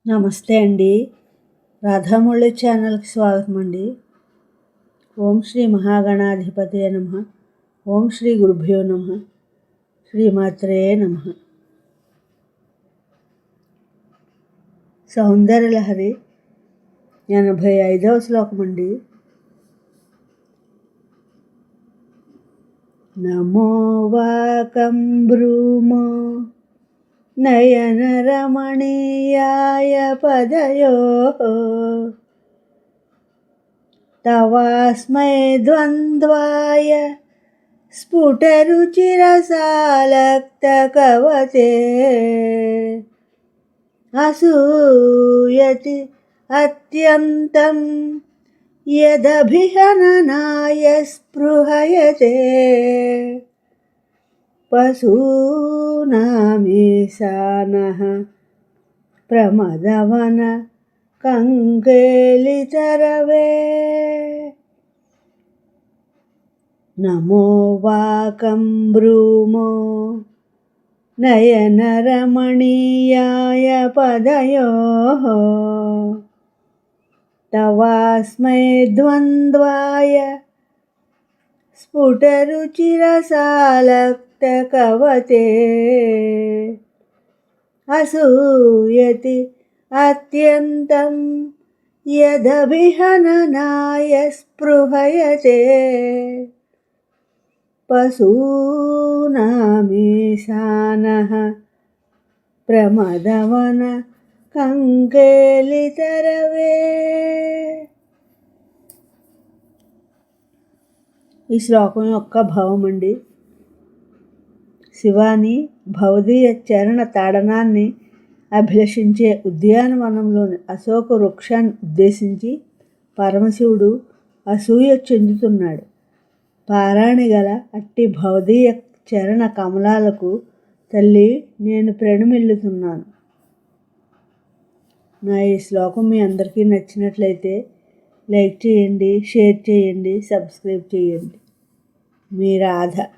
నమస్తే అండి. రాధామురళి ఛానల్కి స్వాగతం అండి. ఓం శ్రీ మహాగణాధిపతయ నమః. ఓం శ్రీ గురుభ్యో నమః. శ్రీమాత్రే నమః. సౌందర్యలహరి 85వ శ్లోకం అండి. నమో వాకం బ్రూమో నయనరమణీయాయ పదయోః తవాస్మై ద్వంద్వాయ స్ఫుటరుచిరసాలక్తకవతే అసూయతి అత్యంతం యదభిహననాయ స్పృహయతే పశూనామీశానః ప్రమదవన కంకేలితరవే. నమో వాకం బ్రూమో నయనరమణీయాయ పదయోః తవాస్మై ద్వంద్వాయ స్ఫుటరుచిరసాలక్తకవతే అసూయతి అత్యంతం యదభిహననాయ స్పృహయతే పశూనామీశానః ప్రమదవన కంకేలితరవే. ఈ శ్లోకం యొక్క భావం అండి. శివాని భవదీయ చరణ తాడనాన్ని అభిలషించే ఉద్యానవనంలోని అశోక వృక్షాన్ని ఉద్దేశించి పరమశివుడు అసూయ చెందుతున్నాడు. పారాణి గల అట్టి భవదీయ చరణ కమలాలకు తల్లి నేను ప్రణమిల్లుతున్నాను. నా ఈ శ్లోకం మీ అందరికీ నచ్చినట్లయితే లైక్ చేయండి, షేర్ చేయండి, సబ్స్క్రైబ్ చేయండి. మీ రాధ.